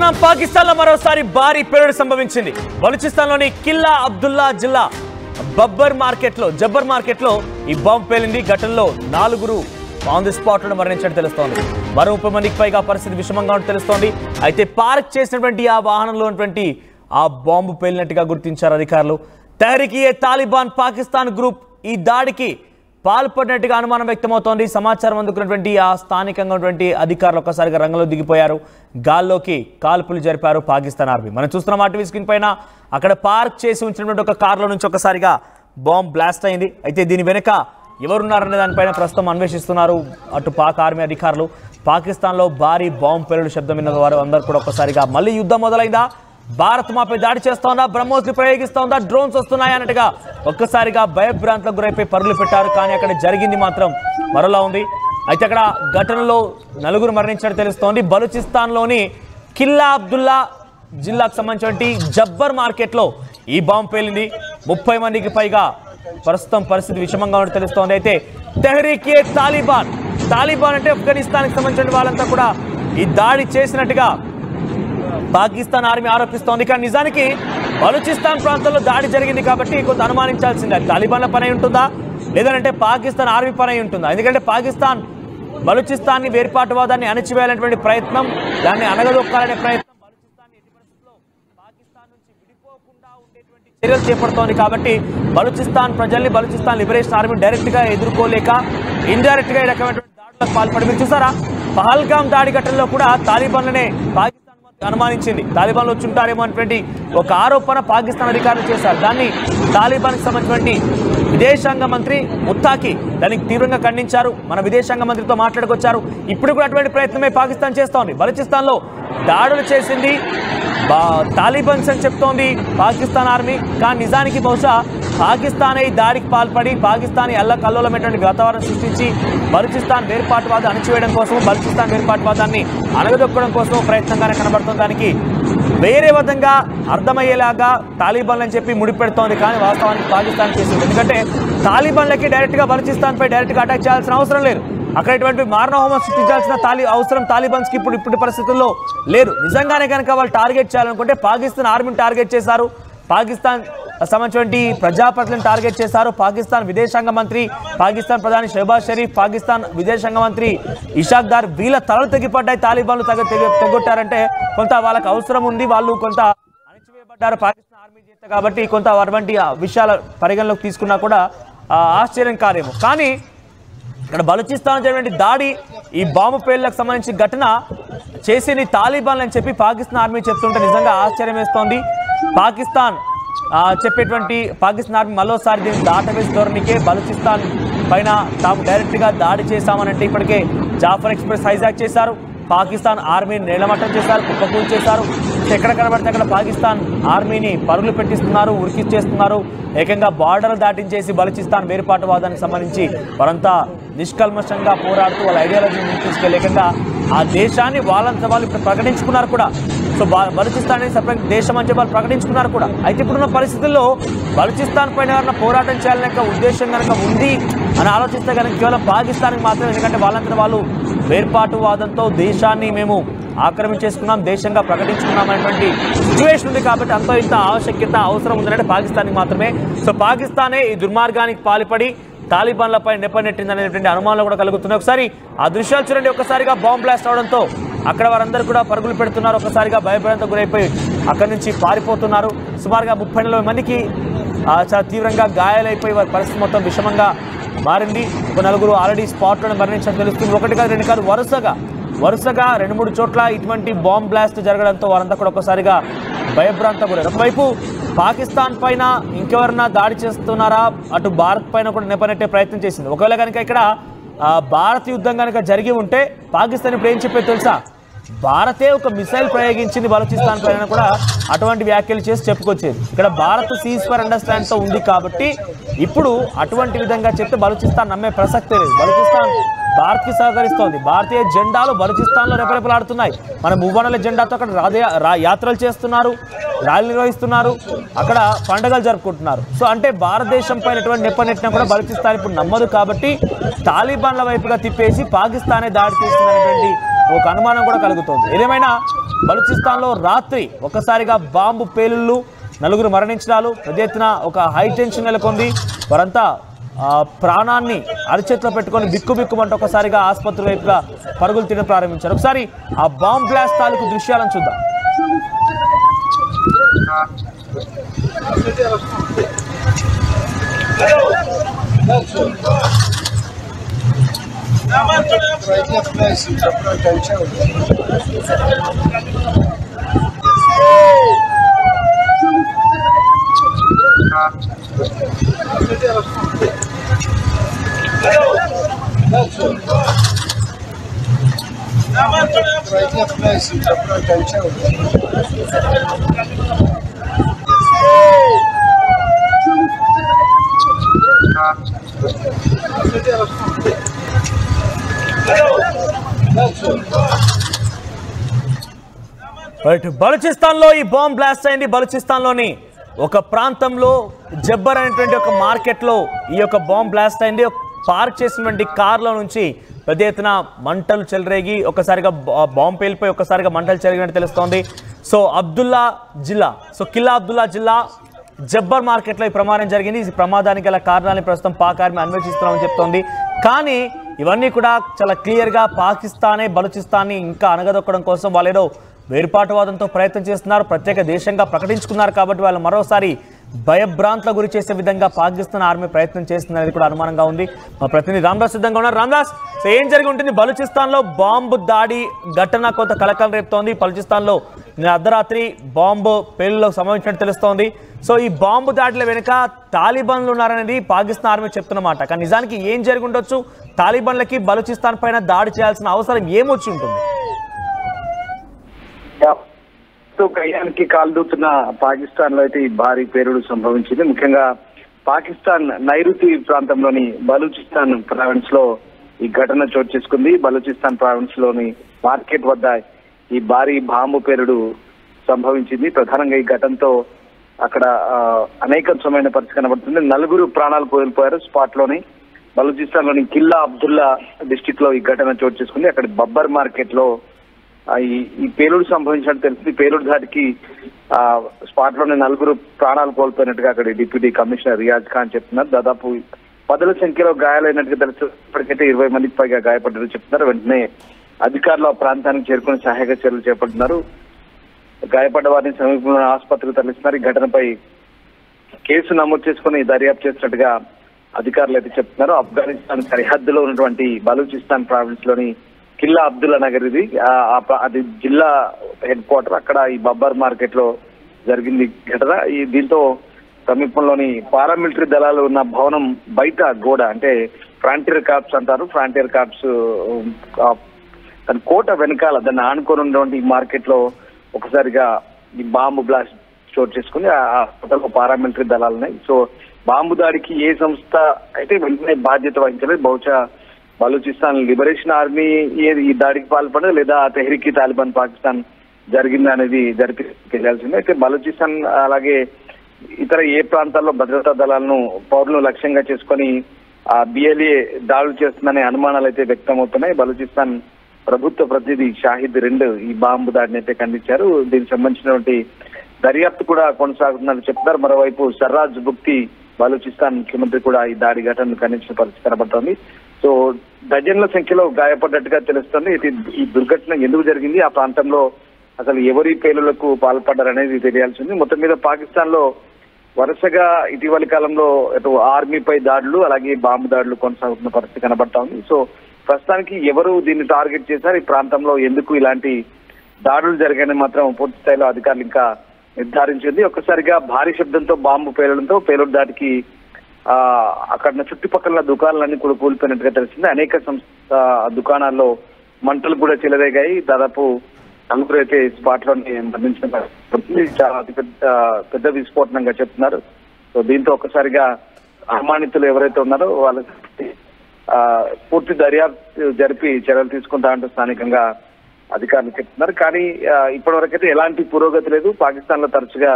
చూస్తున్నాం పాకిస్తాన్ లో మరోసారి భారీ పేలుడు సంభవించింది. బలూచిస్తాన్ లోని కిల్లా అబ్దుల్లా జిల్లా జబ్బర్ మార్కెట్ లో ఈ బాంబు పేలింది. ఘటనలో 4 ఆన్ ది స్పాట్ లో మరణించినట్టు తెలుస్తోంది. మరో 30 మందికి పైగా పరిస్థితి విషమంగా ఉన్నట్టు తెలుస్తోంది. అయితే పార్క్ చేసినటువంటి ఆ వాహనంలో ఉన్నటువంటి ఆ బాంబు పేలినట్టుగా గుర్తించారు అధికారులు. తెహ్రీక్-ఏ-తాలిబాన్ పాకిస్తాన్ గ్రూప్ ఈ దాడికి పాల్పడినట్టుగా అనుమానం వ్యక్తమవుతోంది. సమాచారం అందుకున్నటువంటి ఆ స్థానికంగా ఉన్నటువంటి అధికారులు ఒక్కసారిగా రంగంలో దిగిపోయారు. గాల్లోకి కాల్పులు జరిపారు పాకిస్తాన్ ఆర్మీ. మనం చూస్తున్న టీవీ స్క్రీన్ పైన అక్కడ పార్క్ చేసి ఉంచినటువంటి ఒక కార్లో నుంచి ఒక్కసారిగా బాంబ్ బ్లాస్ట్ అయింది. అయితే దీని వెనుక ఎవరున్నారనే దానిపైన ప్రస్తుతం అన్వేషిస్తున్నారు అటు పాక్ ఆర్మీ అధికారులు. పాకిస్తాన్లో భారీ బాంబు పేలుడు శబ్దం విన్న వారు అందరూ కూడా ఒక్కసారిగా మళ్ళీ యుద్ధం మొదలైందా, భారత్ మాపై దాడి చేస్తోందా, బ్రహ్మోస్ని ప్రయోగిస్తోందా, డ్రోన్స్ వస్తున్నాయా అన్నట్టుగా ఒక్కసారిగా భయభ్రాంతులకు గురైపోయి పరుగులు పెట్టారు. కానీ అక్కడ జరిగింది మాత్రం మరోలా ఉంది. అయితే అక్కడ ఘటనలో 4 మరణించినట్టు తెలుస్తోంది. బలూచిస్తాన్లోని కిల్లా అబ్దుల్లా జిల్లాకు సంబంధించిన జబ్బర్ మార్కెట్లో ఈ బాంబు పేలింది. 30 మందికి పైగా ప్రస్తుతం పరిస్థితి విషమంగా ఉన్నట్టు తెలుస్తోంది. అయితే తెహ్రీక్-ఏ-తాలిబాన్ అంటే ఆఫ్ఘనిస్తాన్కి సంబంధించిన వాళ్ళంతా కూడా ఈ దాడి చేసినట్టుగా పాకిస్తాన్ ఆర్మీ ఆరోపిస్తోంది. కానీ నిజానికి బలూచిస్తాన్ ప్రాంతంలో దాడి జరిగింది కాబట్టి కొంత అనుమానించాల్సిందే. తాలిబాన్ల పని ఉంటుందా లేదంటే పాకిస్తాన్ ఆర్మీ పని ఉంటుందా? ఎందుకంటే పాకిస్తాన్ బలూచిస్తాన్ని వేర్పాటువాదాన్ని అణచివేయాలనేటువంటి ప్రయత్నం, దాన్ని అణగదొక్కాలనే ప్రయత్నం, బలూచిస్తాన్ని ఎట్టి పరిస్థితుల్లో పాకిస్తాన్ నుంచి విడిపోకుండా ఉండేటువంటి చర్యలు చేపడుతోంది. కాబట్టి బలూచిస్తాన్ ప్రజల్ని బలూచిస్తాన్ లిబరేషన్ ఆర్మీ డైరెక్ట్ గా ఎదుర్కోలేక ఇండైరెక్ట్ గా ఈ రకమైనటువంటి దాడులకు పాల్పడి మీరు చూసారా, పహల్గామ్ దాడి ఘటనలో కూడా తాలిబాన్లనే పాకిస్తాన్ అనుమానించింది. తాలిబాన్లు వచ్చుంటారేమో అనేటువంటి ఒక ఆరోపణ పాకిస్తాన్ అధికారులు చేశారు. దాన్ని తాలిబాన్కి సంబంధించినటువంటి విదేశాంగ మంత్రి ముత్తాకి దానికి తీవ్రంగా ఖండించారు. మన విదేశాంగ మంత్రితో మాట్లాడుకొచ్చారు. ఇప్పుడు కూడా అటువంటి ప్రయత్నమే పాకిస్తాన్ చేస్తోంది. బలూచిస్తాన్లో దాడులు చేసింది తాలిబాన్స్ అని చెప్తోంది పాకిస్తాన్ ఆర్మీ. కానీ నిజానికి బహుశా పాకిస్తానే ఈ దాడికి పాల్పడి పాకిస్తాన్ అల్లకల్లోలమైనటువంటి వాతావరణం సృష్టించి బలూచిస్తాన్ వేర్పాటువాదం అణచివేయడం కోసం, బలూచిస్తాన్ వేర్పాటువాదాన్ని అణగదొక్కడం కోసం ప్రయత్నంగానే కనబడుతుంది. దానికి వేరే విధంగా అర్థమయ్యేలాగా తాలిబాన్లు అని చెప్పి ముడిపెడుతోంది. కానీ వాస్తవానికి పాకిస్తాన్ చేసింది. ఎందుకంటే తాలిబాన్లకి డైరెక్ట్గా బలూచిస్తాన్పై డైరెక్ట్గా అటాక్ చేయాల్సిన అవసరం లేదు. అక్కడ ఇటువంటి మారణహోమం సృష్టించాల్సిన అవసరం తాలిబాన్స్కి ఇప్పుడు పరిస్థితుల్లో లేదు. నిజంగానే కనుక వాళ్ళు టార్గెట్ చేయాలనుకుంటే పాకిస్తాన్ ఆర్మీని టార్గెట్ చేశారు, పాకిస్తాన్ సంబంధించిన ప్రజాప్రతినిధులను టార్గెట్ చేశారు. పాకిస్తాన్ విదేశాంగ మంత్రి, పాకిస్తాన్ ప్రధాని షెహబాజ్ షరీఫ్, పాకిస్తాన్ విదేశాంగ మంత్రి ఇషాక్ దార్ వీళ్ళ తలలు తెగిపడ్డాయి. తాలిబాన్లు తెగొట్టారంటే కొంత వాళ్ళకి అవసరం ఉంది, వాళ్ళు కొంత అణచివేయబడ్డారు పాకిస్తాన్ ఆర్మీ చేత. కాబట్టి కొంత అటువంటి విషయాల పరిగణలోకి తీసుకున్నా కూడా ఆశ్చర్యం కాదేమో. కానీ ఇక్కడ బలూచిస్తాన్ జరిగిన దాడి, ఈ బాంబు పేలులకు సంబంధించి ఘటన చేసింది తాలిబాన్లు అని చెప్పి పాకిస్తాన్ ఆర్మీ చెప్తుంటే నిజంగా ఆశ్చర్యం వేస్తోంది. పాకిస్తాన్ ఆర్మీ మరోసారి దీన్ని దాటవేసి ధోరణికే బలూచిస్తాన్ పైన తాము డైరెక్ట్గా దాడి చేశామనంటే ఇప్పటికే జాఫర్ ఎక్స్ప్రెస్ హైజాక్ చేశారు, పాకిస్తాన్ ఆర్మీని నేలమట్టం చేశారు, కుప్పకూలు చేశారు. ఎక్కడ కనబడితే అక్కడ పాకిస్తాన్ ఆర్మీని పరుగులు పెట్టిస్తున్నారు, ఉరికిచ్చేస్తున్నారు. ఏకంగా బార్డర్ దాటించేసి బలూచిస్తాన్ వేర్పాటువాదానికి సంబంధించి వారంతా నిష్కల్మషంగా పోరాడుతూ వాళ్ళ ఐడియాలజీని తీసుకెళ్ళి ఏకంగా ఆ దేశాన్ని వాళ్ళంతా వాళ్ళు ఇప్పుడు ప్రకటించుకున్నారు కూడా. సో బలూచిస్తాన్ అనేది సపరేట్ దేశం అని చెప్పి వాళ్ళు ప్రకటించుకున్నారు కూడా. అయితే ఇప్పుడున్న పరిస్థితుల్లో బలూచిస్తాన్ పైన ఎవరైనా పోరాటం చేయాలనే ఉద్దేశం కనుక ఉంది అని ఆలోచిస్తే కనుక కేవలం పాకిస్తాన్కి మాత్రమే. ఎందుకంటే వాళ్ళంతా వాళ్ళు వేర్పాటువాదంతో దేశాన్ని మేము ఆక్రమించేసుకున్నాం, దేశంగా ప్రకటించుకున్నాం అనేటువంటి సిచ్యువేషన్ ఉంది. కాబట్టి అంత ఇంత ఆవశ్యకత అవసరం ఉందంటే పాకిస్తాన్కి మాత్రమే. సో పాకిస్తానే ఈ దుర్మార్గానికి పాల్పడి తాలిబాన్లపై నెప్పనెట్టిందనేటువంటి అనుమానాలు కూడా కలుగుతున్నాయి. ఒకసారి ఆ దృశ్యాలు చూడండి. ఒక్కసారిగా బాంబ్ బ్లాస్ట్ అవడంతో అక్కడ వారందరూ కూడా పరుగులు పెడుతున్నారు. ఒక్కసారిగా భయభ్రాంతకు గురైపోయి అక్కడి నుంచి పారిపోతున్నారు. సుమారుగా 30-40 మందికి చాలా తీవ్రంగా గాయాలైపోయి వారి పరిస్థితి మొత్తం విషమంగా మారింది. 4 ఆల్రెడీ స్పాట్లను మరణించడం తెలుస్తుంది. 1 కాదు 2 కాదు వరుసగా 2-3 చోట్ల ఇటువంటి బాంబ్ బ్లాస్ట్ జరగడంతో వారంతా కూడా ఒక్కసారిగా భయభ్రాంతకు గురయ్యారు. ఒకవైపు పాకిస్తాన్ పైన ఇంకెవరన్నా దాడి చేస్తున్నారా, అటు భారత్ పైన కూడా నెపనెట్టే ప్రయత్నం చేసింది. ఒకవేళ కనుక ఇక్కడ భారత్ యుద్ధం కనుక జరిగి ఉంటే పాకిస్తాన్ ఇప్పుడు ఏం చెప్పేది తెలుసా, భారతే ఒక మిసైల్ ప్రయోగించింది బలూచిస్తాన్ పైన కూడా అటువంటి వ్యాఖ్యలు చేసి చెప్పుకొచ్చేది. ఇక్కడ భారత్ సీజ్ ఫర్ అండర్స్టాండ్తో ఉంది కాబట్టి ఇప్పుడు అటువంటి విధంగా చెప్తే బలూచిస్తాన్ నమ్మే ప్రసక్తే లేదు. బలూచిస్తాన్ భారత్కి సహకరిస్తోంది. భారతీయ జెండాలు బలూచిస్తాన్లో రెపరెపలాడుతున్నాయి. మన మువ్వనల జెండాతో అక్కడ యాత్రలు చేస్తున్నారు, ర్యాలీ నిర్వహిస్తున్నారు, అక్కడ పండుగలు జరుపుకుంటున్నారు. సో అంటే భారతదేశం పైన ఎటువంటి నెప్పనెట్టినా కూడా బలూచిస్తాన్ ఇప్పుడు నమ్మదు. కాబట్టి తాలిబాన్ల వైపుగా తిప్పేసి పాకిస్తానే దాడి చేస్తుందనేటువంటి ఒక అనుమానం కూడా కలుగుతోంది. ఏదేమైనా బలూచిస్తాన్లో రాత్రి ఒక్కసారిగా బాంబు పేలుళ్ళు, 4 మరణించడాలు, పెద్ద ఎత్తున ఒక హై టెన్షన్ నెలకొంది. వారంతా ప్రాణాన్ని అరిచేతిలో పెట్టుకొని బిక్కుబిక్కుమంటే ఒకసారిగా ఆసుపత్రి వైపుగా పరుగులు తీయడం ప్రారంభించారు. ఒకసారి ఆ బాంబ్ బ్లాస్ట్ తాలూకు దృశ్యాలను చూద్దాం. బలూచిస్తాన్లో ఈ బాంబ్ బ్లాస్ట్ అయింది. బలూచిస్తాన్లోని ఒక ప్రాంతంలో జబ్బర్ అనేటువంటి ఒక మార్కెట్లో ఈ యొక్క బాంబ్ బ్లాస్ట్ అయింది. పార్క్ చేసినటువంటి కార్లో నుంచి పెద్ద ఎత్తున మంటలు చెలరేగి ఒకసారిగా బాంబు పేలిపోయి ఒకసారిగా మంటలు చెరిగినట్టు తెలుస్తోంది. సో అబ్దుల్లా జిల్లా, కిల్లా అబ్దుల్లా జిల్లా జబ్బర్ మార్కెట్లో ఈ ప్రమాదం జరిగింది. ఈ ప్రమాదానికి గల కారణాలను ప్రస్తుతం పాక్ ఆర్మీ అన్వేషిస్తున్నామని చెప్తోంది. కానీ ఇవన్నీ కూడా చాలా క్లియర్గా పాకిస్తానే బలూచిస్తాన్ని ఇంకా అణగదొక్కడం కోసం వాళ్ళేదో వేర్పాటువాదంతో ప్రయత్నం చేస్తున్నారు. ప్రత్యేక దేశంగా ప్రకటించుకున్నారు కాబట్టి వాళ్ళు మరోసారి భయభ్రాంతుల గురి చేసే విధంగా పాకిస్తాన్ ఆర్మీ ప్రయత్నం చేస్తుందనేది కూడా అనుమానంగా ఉంది. మా ప్రతినిధి రామ్దాస్ సిద్ధంగా ఉన్నారు. రామ్దాస్, ఏం జరిగి ఉంటుంది? బలూచిస్తాన్లో బాంబు దాడి ఘటన కొంత కలకలం రేపుతోంది. బలూచిస్తాన్లో అర్ధరాత్రి బాంబు పేలులకు సంభవించినట్టు తెలుస్తోంది. సో ఈ బాంబు దాడిల వెనుక తాలిబాన్లు ఉన్నారనేది పాకిస్తాన్ ఆర్మీ చెప్తున్నమాట. కానీ నిజానికి ఏం జరిగి ఉండొచ్చు? తాలిబాన్లకి బలూచిస్తాన్ పైన దాడి చేయాల్సిన అవసరం ఏమొచ్చి ఉంటుంది? గయానికి కాలుదూతున్న పాకిస్తాన్ లో అయితే ఈ భారీ పేలుడు సంభవించింది. ముఖ్యంగా పాకిస్తాన్ నైరుతి ప్రాంతంలోని బలూచిస్తాన్ ప్రావిన్స్ లో ఈ ఘటన చోటు చేసుకుంది. బలూచిస్తాన్ ప్రావిన్స్ లోని మార్కెట్ వద్ద ఈ భారీ బాంబు పేలుడు సంభవించింది. ప్రధానంగా ఈ ఘటనతో అక్కడ అనేకమైన పరిస్థితి కనబడుతుంది. 4 ప్రాణాలు కోల్పోయారు స్పాట్ లోని. బలూచిస్తాన్ లోని కిల్లా అబ్దుల్లా డిస్టిక్ లో ఈ ఘటన చోటు చేసుకుంది. అక్కడ బబ్బర్ మార్కెట్ లో ఈ పేలుడు సంభవించినట్టు తెలిసింది. పేలుడు దాడికి స్పాట్ లోనే 4 ప్రాణాలు కోల్పోయినట్టుగా అక్కడ డిప్యూటీ కమిషనర్ రియాజ్ ఖాన్ చెప్తున్నారు. దాదాపు 10ల సంఖ్యలో గాయాలైనట్టుగా తెలుసు. ఇప్పటికైతే 20 మందికి పైగా గాయపడ్డారు చెప్తున్నారు. వెంటనే అధికారులు ఆ ప్రాంతానికి చేరుకుని సహాయక చర్యలు చేపడుతున్నారు. గాయపడ్డ వారిని సమీపంలో ఆసుపత్రికి తరలిస్తున్నారు. ఈ ఘటనపై కేసు నమోదు చేసుకుని దర్యాప్తు చేసినట్టుగా అధికారులు అయితే చెప్తున్నారు. ఆఫ్ఘనిస్తాన్ సరిహద్దులో ఉన్నటువంటి బలూచిస్తాన్ ప్రావిన్స్ లోని కిల్లా అబ్దుల్లా నగర్ ఇది, అది జిల్లా హెడ్ క్వార్టర్. అక్కడ ఈ బబ్బర్ మార్కెట్ లో జరిగింది ఘటన. దీంతో సమీపంలోని పారామిలిటరీ దళాలు ఉన్న భవనం బయట గోడ, అంటే ఫ్రాంటియర్ కార్ప్స్ అంటారు, ఫ్రాంటియర్ కార్ప్స్ దాని కోట వెనకాల దాన్ని ఆనుకొని ఉన్నటువంటి ఈ మార్కెట్ లో ఒకసారిగా ఈ బాంబు బ్లాస్ట్ చోటు చేసుకుని ఆ కోటలో పారామిలిటరీ దళాలు ఉన్నాయి. సో బాంబు దాడికి ఏ సంస్థ అయితే వెంటనే బాధ్యత వహించలేదు. బహుశా బలూచిస్తాన్ లిబరేషన్ ఆర్మీ ఈ దాడికి పాల్పడదు, లేదా తెహ్రీక్ తాలిబాన్ పాకిస్తాన్ జరిగింది అనేది తెలియాల్సిందే. అయితే బలూచిస్తాన్ అలాగే ఇతర ఏ ప్రాంతాల్లో భద్రతా దళాలను పౌరులను లక్ష్యంగా చేసుకొని బిఎల్ఏ దాడులు చేస్తుందనే అనుమానాలు అయితే వ్యక్తమవుతున్నాయి. బలూచిస్తాన్ ప్రభుత్వ ప్రతినిధి షాహిద్ 2 ఈ బాంబు దాడిని అయితే ఖండించారు. దీనికి సంబంధించినటువంటి దర్యాప్తు కూడా కొనసాగుతుందని చెప్తున్నారు. మరోవైపు సర్రాజ్ బుక్తి బలూచిస్తాన్ ముఖ్యమంత్రి కూడా ఈ దాడి ఘటనను ఖండించిన పరిస్థితి కనబడుతోంది. సో డజన్ల సంఖ్యలో గాయపడ్డట్టుగా తెలుస్తుంది. ఈ దుర్ఘటన ఎందుకు జరిగింది, ఆ ప్రాంతంలో అసలు ఎవరి పేలులకు పాల్పడ్డారనేది తెలియాల్సింది. మొత్తం మీద పాకిస్తాన్ లో వరుసగా ఇటీవలి కాలంలో అటు ఆర్మీపై దాడులు అలాగే బాంబు దాడులు కొనసాగుతున్న పరిస్థితి కనబడతా ఉంది. సో ప్రస్తుతానికి ఎవరు దీన్ని టార్గెట్ చేశారు, ఈ ప్రాంతంలో ఎందుకు ఇలాంటి దాడులు జరిగాయని మాత్రం పూర్తి స్థాయిలో అధికారులు ఇంకా నిర్ధారించింది. ఒక్కసారిగా భారీ శబ్దంతో బాంబు పేలడంతో పేలుడు దాటికి అక్కడ చుట్టుపక్కల దుకాణాలన్నీ కూడా కూలిపోయినట్టుగా తెలిసింది. అనేక దుకాణాల్లో మంటలు కూడా చెలరేగాయి. దాదాపు 4 అయితే స్పాట్ లోనే మరణించిన చాలా పెద్ద విస్ఫోటనంగా చెప్తున్నారు. సో దీంతో ఒక్కసారిగా అనుమానితులు ఎవరైతే ఉన్నారో వాళ్ళకి పూర్తి దర్యాప్తు జరిపి చర్యలు తీసుకుంటామంటూ స్థానికంగా అధికారులు చెప్తున్నారు. కానీ ఇప్పటివరకైతే ఎలాంటి పురోగతి లేదు. పాకిస్తాన్ లో తరచుగా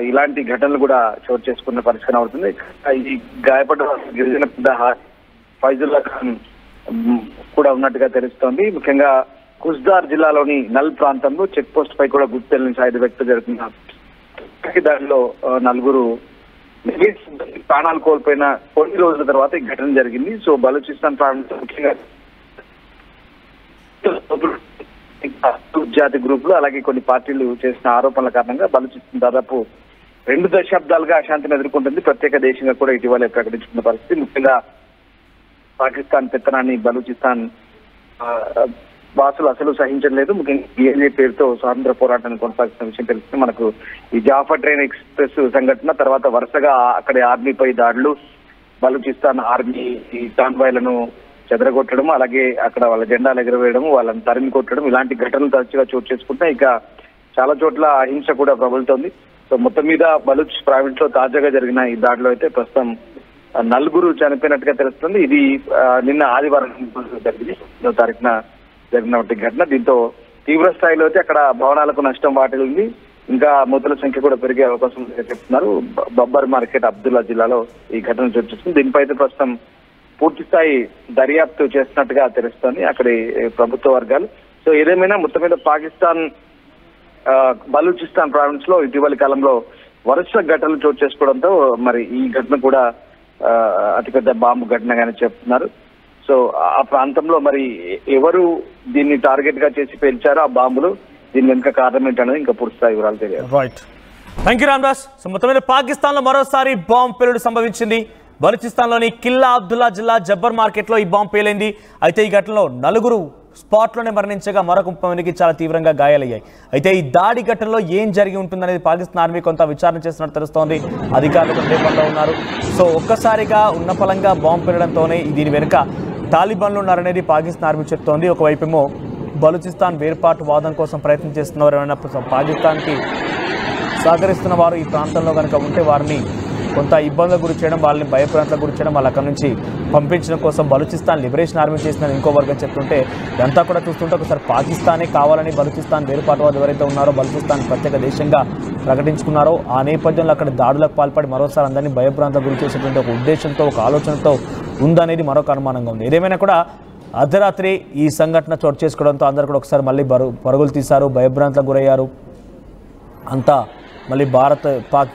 ఇలాంటి ఘటనలు కూడా చోటు చేసుకున్న పరిస్థితి అవుతుంది. ఈ గాయపడ్డ గిరిజన పెద్ద ఫైజుల్లా ఖాన్ కూడా ఉన్నట్టుగా తెలుస్తోంది. ముఖ్యంగా కుజ్దార్ జిల్లాలోని నల్ ప్రాంతంలో చెక్ పోస్ట్ పై కూడా గుర్తు తెలియని సాయుధ వ్యక్తులు జరుగుతున్న దాడిలో నలుగురు ప్రాణాలు కోల్పోయిన కొన్ని రోజుల తర్వాత ఈ ఘటన జరిగింది. సో బలూచిస్తాన్ ప్రాంతంలో ముఖ్యంగా జాతి గ్రూపులు అలాగే కొన్ని పార్టీలు చేసిన ఆరోపణల కారణంగా బలూచిస్తాన్ దాదాపు 2 దశాబ్దాలుగా అశాంతిని ఎదుర్కొంటుంది. ప్రత్యేక దేశంగా కూడా ఇటీవలే ప్రకటించుకున్న పరిస్థితి. ముఖ్యంగా పాకిస్తాన్ పెత్తనాన్ని బలూచిస్తాన్ వాసులు అసలు సహించలేదు. ముఖ్యంగా బిఎల్ఏ పేరుతో స్వాతంత్ర పోరాటాన్ని కొనసాగుతున్న విషయం తెలిసింది మనకు. ఈ జాఫర్ ట్రైన్ ఎక్స్ప్రెస్ సంఘటన తర్వాత వరుసగా అక్కడి ఆర్మీపై దాడులు, బలూచిస్తాన్ ఆర్మీ ఈ కాన్వాయ్లను చెదరగొట్టడం, అలాగే అక్కడ వాళ్ళ జెండాలు ఎగరవేయడం, వాళ్ళని తరిమి కొట్టడం, ఇలాంటి ఘటనలు తరచుగా చోటు చేసుకుంటున్నాయి. ఇక చాలా చోట్ల అహింస కూడా ప్రబలుతోంది. సో మొత్తం మీద బలూచ్ ప్రావిన్స్ లో తాజాగా జరిగిన ఈ దాడిలో అయితే ప్రస్తుతం 4 చనిపోయినట్టుగా తెలుస్తుంది. ఇది నిన్న ఆదివారం జరిగింది 9వ తారీఖున జరిగినటువంటి ఘటన. దీంతో తీవ్ర స్థాయిలో అయితే అక్కడ భవనాలకు నష్టం వాటిల్లింది. ఇంకా మృతుల సంఖ్య కూడా పెరిగే అవకాశం ఉందని చెప్తున్నారు. బబ్బర్ మార్కెట్ అబ్దుల్లా జిల్లాలో ఈ ఘటన చోటు చేసుకుంది. దీనిపై అయితే ప్రస్తుతం పూర్తి స్థాయి దర్యాప్తు చేస్తున్నట్టుగా తెలుస్తోంది అక్కడి ప్రభుత్వ వర్గాలు. సో ఏదేమైనా మొత్తం మీద పాకిస్తాన్ బలూచిస్తాన్ ప్రావిన్స్ లో ఇటీవలి కాలంలో వరుస ఘటనలు చోటు చేసుకోవడంతో మరి ఈ ఘటన కూడా అతిపెద్ద బాంబు ఘటనగానే చెప్తున్నారు. సో ఆ ప్రాంతంలో మరి ఎవరు దీన్ని టార్గెట్ గా చేసి పేల్చారో ఆ బాంబులు, దీని వెనుక కారణం ఏంటనేది ఇంకా పూర్తి స్థాయి వివరాలు తెలియదు. Right, thank you Ramdas. So మొత్తం మీద పాకిస్తాన్ లో మరోసారి బాంబు పేలుడు సంభవించింది. బలూచిస్తాన్లోని కిల్లా అబ్దుల్లా జిల్లా జబ్బర్ మార్కెట్లో ఈ బాంబు పేలింది. అయితే ఈ ఘటనలో 4 స్పాట్లోనే మరణించగా మరొక 30 మందికి చాలా తీవ్రంగా గాయాలయ్యాయి. అయితే ఈ దాడి ఘటనలో ఏం జరిగి ఉంటుందనేది పాకిస్తాన్ ఆర్మీ కొంత విచారణ చేస్తున్నట్టు తెలుస్తోంది. అధికారులు రేపల్లో ఉన్నారు. సో ఒక్కసారిగా ఉన్న ఫలంగా బాంబు పేలడంతోనే దీని వెనుక తాలిబాన్లు ఉన్నారనేది పాకిస్తాన్ ఆర్మీ చెప్తోంది. ఒకవైపేమో బలూచిస్తాన్ వేర్పాటు వాదం కోసం ప్రయత్నం చేస్తున్నవారు ఏమైనా పాకిస్తాన్కి సహకరిస్తున్న వారు ఈ ప్రాంతంలో కనుక ఉంటే వారిని కొంత ఇబ్బందులకు గురి చేయడం, వాళ్ళని భయప్రాంతాలకు గురి చేయడం, వాళ్ళు అక్కడి నుంచి పంపించడం కోసం బలూచిస్తాన్ లిబరేషన్ ఆర్మీ చేసిన ఇంకో వర్గం చెప్తుంటే ఇదంతా కూడా చూస్తుంటే ఒకసారి పాకిస్తానే కావాలని బలూచిస్తాన్ వేరుపాటువాదు ఎవరైతే ఉన్నారో బలూచిస్తాన్ ప్రత్యేక దేశంగా ప్రకటించుకున్నారో ఆ నేపథ్యంలో అక్కడ దాడులకు పాల్పడి మరోసారి అందరినీ భయప్రాంతాలకు గురి చేసేటువంటి ఒక ఉద్దేశంతో, ఒక ఆలోచనతో ఉందనేది మరొక అనుమానంగా ఉంది. ఏదేమైనా కూడా అర్ధరాత్రి ఈ సంఘటన చోటు చేసుకోవడంతో అందరూ కూడా ఒకసారి మళ్ళీ పరుగులు తీశారు, భయభ్రాంతులకు గురయ్యారు. అంతా మళ్ళీ పాక్